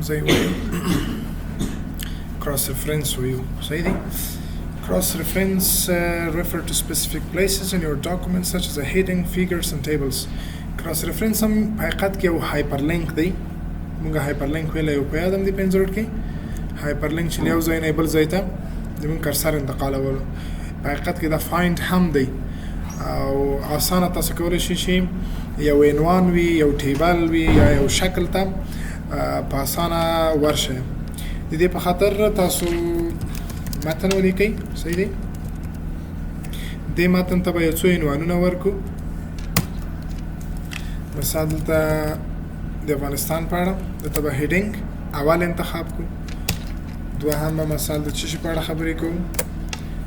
زي وایو cross reference وایو صحیح دی. Cross reference refer to specific places in your document such as a heading, figures and tables. Cross reference هم په حقیقت کې یو hyperlink دی. موږ hyperlink ویل یو په یادم دی پنځورت کې hyperlink چې یو ځای نه بل ځای ته د موږ کرسر انتقالولو. په حقیقت کې دا find هم دی او اسانه تاسو کولی شئ چې یو عنوان وي یو ټیبل وي یا یو شکل ته په اسانه ورشئ. د دې په خاطر تاسو متن ولیکئ صحیح دی. دې متن ته به یو څو عنوانونه ورکو. مثال دلته د افغانستان په اړه دلته به هیډینګ اول انتخاب کو. دوهم به مثال د څه شي په اړه خبرې کوو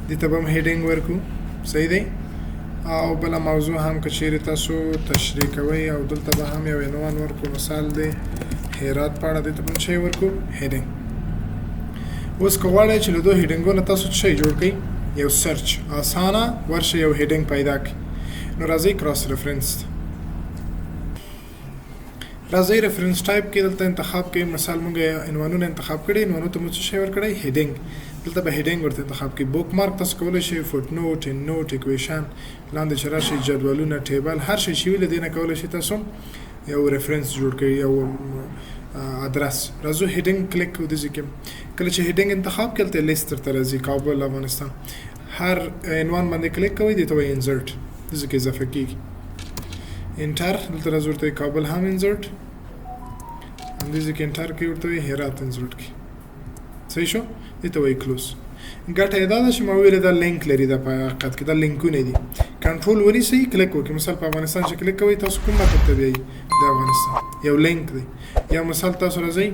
دې ته به هم هیډینګ ورکو صحیح دی. او بله موضوع هم که چیرې تاسو تشریح کوئ او دلته به هم یو عنوان ورکو. مثال د هرات په اړه دې ته به هم شی ورکو هیډینګ. اوس که غواړئ چې له دو هیډینګونو تاسو څه شی جوړ کړئ یو سرچ اسانه ورشئ یو هیډینګ پیدا کړئ. نو راځئ کراس ریفرنس راځئ ریفرنس ټایپ کې دلته انتخاب کړئ. مثال موږ عنوانونه انتخاب کړي عنوانو ته مو څه شی ورکړی هیډینګ. دلته به هیډینګ ورته انتخاب کړئ. بوک مارک تاسو کولی شئ فوټ نوټ ان نوټ اکویشن لاندې چې راشئ جدولونه ټیبل هر شی چې وي له دې نه کولی شئ تاسو یو ریفرنس جوړ کړئ یو ادرس. راځو هیډینګ کلیک کوو دې ځای کې. کله چې هیډینګ انتخاب کړئ دلته لیست درته راځي کابل افغانستان. هر عنوان باندې کلیک کوئ دې ته وایي انزرټ دې ځای کې اضافه کېږي. انټر دلته راځو ورته وایي کابل هم انزرټ همدې ځای کې انټر کوئ ورته وایي هرات انزرټ کړئ. صحیح شو دې ته وایي کلوز. ګټه یې دا ده چې ما ویلې دا لینک لري دا په حقیقت کې دا لینکونه دي. کنټرول ونیسئ کلیک وکړئ. مثال په افغانستان چې کلیک کوئ تاسو کوم متن ته بیایي د افغانستان یو لینک دی. یا مثال تاسو راځئ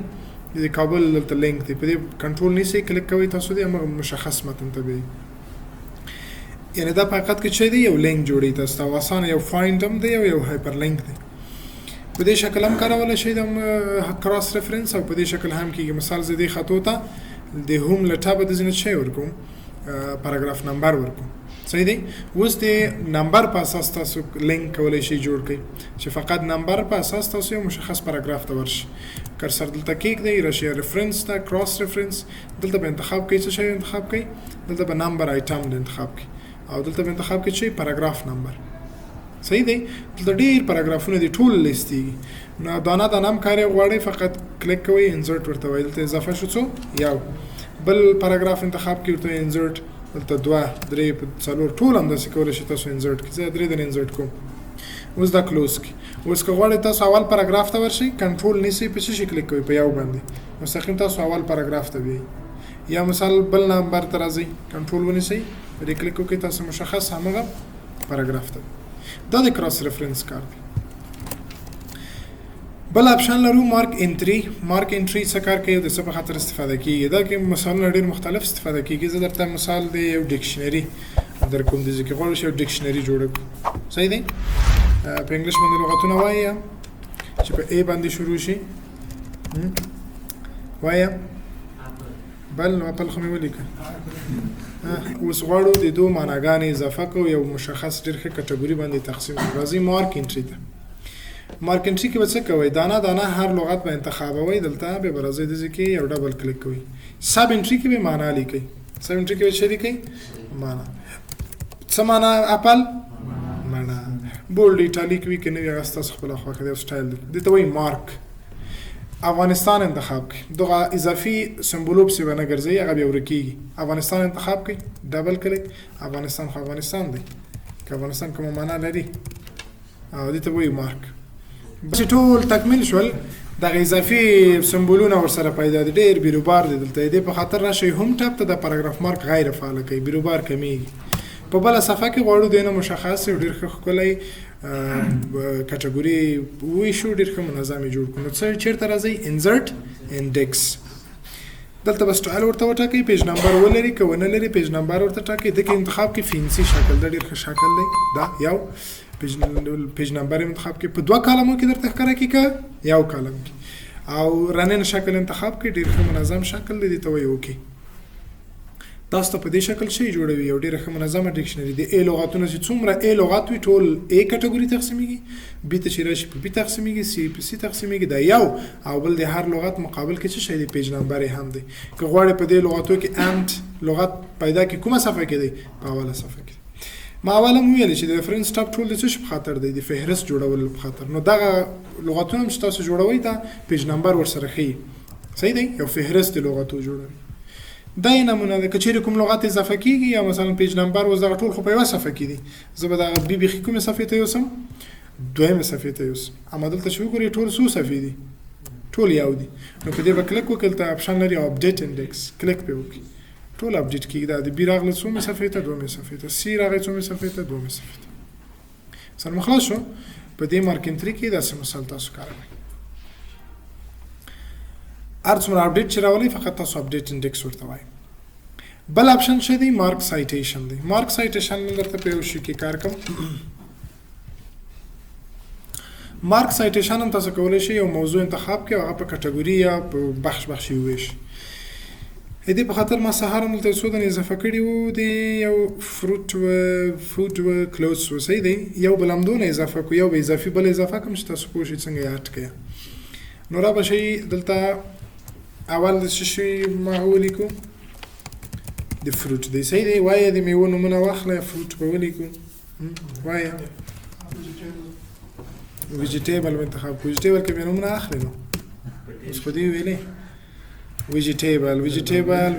د کابل دلته لینک دی په دې کنټرول نیسئ کلیک کوئ تاسو دې همغه مشخص متن ته بیایي. یعنې دا په حقیقت کې څه دی یو لینک جوړوي تاسو ته او اسانه یو فایند هم دی او یو هایپر لینک دی. په دې شکل هم کارولی شئ د کراس ریفرنس او په دې شکل هم کېږي. مثال زه دې خطو ته د هوم له ټابه د ځینې شی ورکوم پاراګراف نمبر ورکوم صحیح دی. اوس د نمبر په اساس تاسو لینک کولی شئ جوړ کړئ چې فقط نمبر په اساس تاسو یو مشخص پاراګراف ته ورشئ. کرسر دلته کېږدئ راشئ ریفرنس ته کراس ریفرنس دلته به انتخاب کړئ څه شی انتخاب کړئ دلته به نمبر آیټم انتخاب کړئ او دلته به انتخاب کړئ چې پاراګراف نمبر صحیح دی. دلته ډېر پاراګرافونه دي ټول لیستېږي. نو دانه دانه هم کار یې غواړئ فقط کلیک کوئ انزرټ ورته وایي. دلته اضافه شو څو یو بل پاراګراف انتخاب کړئ ورته انزرټ دلته دوه درې څلور ټول همداسې کولی شئ تاسو انزرټ کړئ. زه درې ځله انزرټ کوم. اوس دا کلوز کړئ. اوس که غواړئ تاسو اول پاراګراف ته ورشئ کنټرول نیسئ په څه شي کلیک کوئ په یو باندې مستقیم تاسو اول پاراګراف ته بیایي. یا مثال بل نمبر ته راځئ کنټرول ونیسئ په دې کلیک وکړئ تاسو مشخص همغه پاراګراف ته. دا د کراس ریفرنس کار دی. بل اپشن لرو مارک انټری. مارک انټری څه کار کوي د څه په خاطر استفاده کیږي. دا کې مثالونه ډېر مختلف استفاده کیږي. زه درته مثال د یو ډکشنري در کوم دي چې غواړم یو ډکشنري جوړ کړم صحیح دی. په انګلیش باندې لغتونه وایم چې په ای باندې شروع شي وایم بل نو خپل خو مې ولیکه. اوس غواړو د دوه معناګانې اضافه کوو یو مشخص ډېر ښه کټګوري باندې تقسیم کړو. راځئ مارک انټري ته. مارک انټري کې به څه کوئ دانه دانه هر لغت به انتخابوئ. دلته بیا به راځئ دې کې یو ډبل کلیک کوئ. سب انټري کې به معنا لیکئ. سب انټري کې به څه لیکئ معنا. څه معنا اپل معنا بولډ ایټالیک وي که نه وي هغه ستاسو خپله خوښه دی او سټایل دی. دې ته وایي مارک. افغانستان انتخاب کړئ. دغه اضافي سمبولو پسې به نه ګرځئ هغه بیا ورکېږي. افغانستان انتخاب کړئ ډبل کلیک. افغانستان خو افغانستان دی که افغانستان کومه معنا لري او دې ته وایي مارک. چې ټول تکمیل شول دغه اضافي سمبولونه ورسره پیدا دي ډېر بیروبار دی. دلته دې په خاطر راشئ هوم ټاب ته د پاراګراف مارک غیر فعاله کوي بیروبار کمیږي. په بله صفحه کې غواړو دې نه مشخص یو ډېر ښه ښکلی کټګوري وویشو ډېر ښه منظم یې جوړ کړو. نو څه چېرته راځئ انزرټ انډیکس. دلته به سټایل ورته وټاکئ پیج نمبر ولري که ونه لري پیج نمبر ورته ټاکئ. دې کې انتخاب کې فینسي شکل دا ډېر ښه شکل دی. دا یو پیج نمبر انتخاب کې په دوه کالمو کې درته ښکاره کړي که یو کالم کې او رنن شکل انتخاب کې ډېر ښه منظم شکل دی. دې ته وایي اوکې. تاسو ته په دې شکل شی جوړوي یو ډېره ښه منظمه ډکشنري د ا لغاتونه چې څومره ا لغات وي ټول ا کټګوري تقسیمیږي بي ته چې راشي په بي تقسیمیږي سی په سی تقسیمیږي دا یو او بل د هر لغت مقابل کې څه شی دی پیج نمبر هم دی که غواړئ په دې لغاتو کې انت لغت پیدا کې کومه صفحه کې دی په اوله صفحه کې ما اوله مو ویل چې د ریفرنس ټاپ ټول د څه په خاطر دی د فهرست جوړولو په خاطر نو دغه لغاتونه چې تاسو جوړوي دا پیج نمبر ورسره ښیي صحیح دی یو فهرست د لغاتو جوړوي دا یې نمونه ده که چیرې کوم لغت اضافه کېږي یا مثلا پیج نمبر اوس دغه ټول خو په یوه صفحه کې دي زه به دغه بیخي کومې صفحې ته یوسم دویمې صفحې ته یوسم اما دلته چې وګورئ ټول څو صفحې دي ټول یو دي نو په دې به کلیک وکړئ دلته اپشن لري اپډیټ انډیکس کلیک پرې وکړئ ټول اپډیټ کېږي دا د بي راغله څومې صفحې ته دویمې صفحې ته سی راغی څومې صفحې ته دویمې صفحې ته سر مو خلاص شو په دې مارک انټري کې داسې مثال تاسو کاروئ هر څومره اپډیټ چې راولئ فقط تاسو اپډیټ انډیکس ورته وایئ بل اپشن څه دی مارک سایټیشن دی مارک سایټیشن من درته په یو شي کې کار کوم مارک سایټیشن هم تاسو کولی شئ یو موضوع انتخاب کړئ هغه په کټګوري یا په بخش یې وویشئ دې په خاطر ما سهار هم دلته څو دنې اضافه کړي وو د یو فروټ و فود و کلوز و صحیح دی یو بل همدونه اضافه کړو یو به اضافي بل اضافه کړم چې تاسو پوه شئ څنګه یې اډ کړئ نو را به شئ دلته اول د څه شي ما ولیکو د فروټ دی صحیح دی وایه د میوو نومونه واخله فروټ به ولیکو وایه ویجیټیبل به انتخاب کړو ویجیټیبل کې به نومونه اخلي نو اوس خو دې ویلې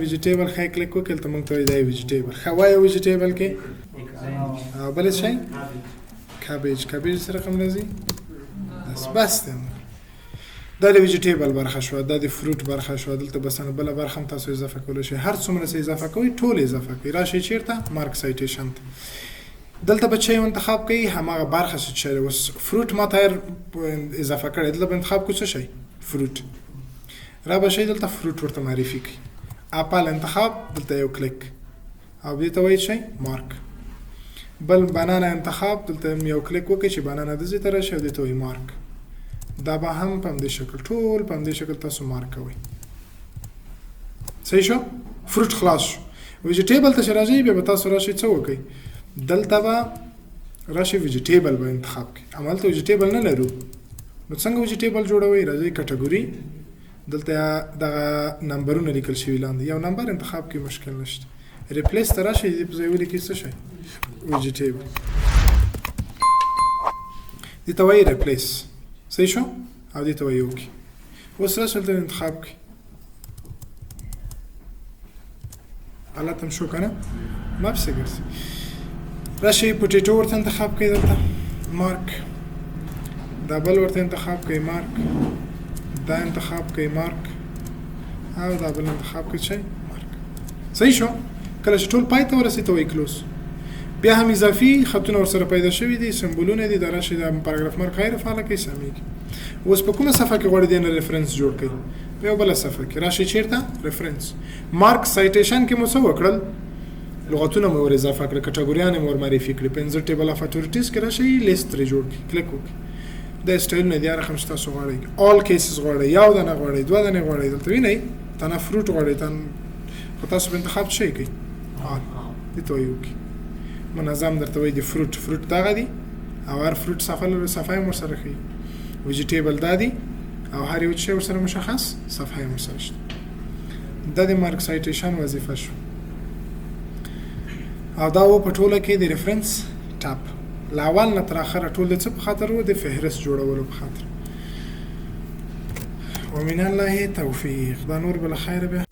ویجیټیبل ښه کلیک وکړئ ته موږ ته وایي دا ویجیټیبل ښه وایه ویجیټیبل کې او بل شی کابیج سره کوم راځي بس دی دا د ویجیټیبل برخه شوه دا د فروټ برخه شوه دلته بس بله برخه هم تاسو اضافه کولی شئ هر څومره څه اضافه کوئ ټول اضافه کوئ راشئ چېرته مارک سایټیشن ته دلته به چې انتخاب کوئ هماغه برخه چې اوس فروټ ما ته اضافه کړی دلته به انتخاب کوئ څه شی فروټ را به شئ دلته فروټ ورته معرفي کړئ اپل انتخاب دلته یو کلیک او دې ته وایي شئ مارک بل بنانا انتخاب دلته یو کلیک وکړئ چې بنانا د ځای ته راشي او دې ته وایي مارک دا به هم په همدې شکل ټول په همدې شکل تاسو مارک کوئ صحیح شو فروټ خلاص شو ویجیټیبل ته چې راځئ بیا به تاسو راشئ څه وکئ دلته به راشئ ویجیټیبل به انتخاب کړئ همالته ویجیټیبل نه لرو نو څنګه ویجیټیبل جوړوئ راځئ کټګوري دلته دغه نمبرونه لیکل شوي لاندې یو نمبر انتخاب کې مشکل نشته ریپلیس ته راشئ دې په ځای ولیکئ څه شی ویجیټیبل دې ته وایي ریپلیس صحیح شو او دې ته وایي اوکې اوس راشئ دلته انتخاب کړئ حالت هم شو که نه ما پسې ګرځي راشئ پوټیټو ورته انتخاب کړئ دلته مارک دا بل ورته انتخاب کړئ مارک دا انتخاب کړئ مارک او دا بل انتخاب کړئ شی مارک صحیح شو کله چې ټول پای ته ورسئ ته وایي کلوز بیا هم اضافي خطونه ورسره پیدا شوي دي سمبولونه دي دا راشئ دا پاراګراف مارک غیر فعاله کړئ سمیږي اوس په کومه صفحه کې غواړئ دې نه ریفرنس جوړ کړئ په یو بله صفحه کې راشئ چېرته ریفرنس مارک سایټیشن کې مو څه وکړل لغتونه مو ور اضافه کړل کټګوریان مو ور معرفي کړي پنځه ټیبل اف اتورټیز کې راشئ لیست ترې جوړ کړئ کلیک وکړئ دا سټایلونه دي هر رقم چې تاسو غواړئ آل کیسز غواړئ یو دانه غواړئ دوه دانې غواړئ دلته وینئ تنه فروټ غواړئ خو تاسو به انتخاب څه شی کوئ آل دې ته وایي وکړئ منظم درته وایي د فروټ دغه دي او هر فروټ صفحه یې ورسره ښیي ویجیټیبل دا دي او هر یو شی ورسره مشخص صفحه یې ورسره شته دا د مارک سایټیشن وظیفه شو او دا و په ټوله کې د ریفرنس ټاپ له اول نه تر اخره ټول د څه په خاطر و د فهرست جوړولو په خاطر ومن الله توفیق دا نور بله خیر بیا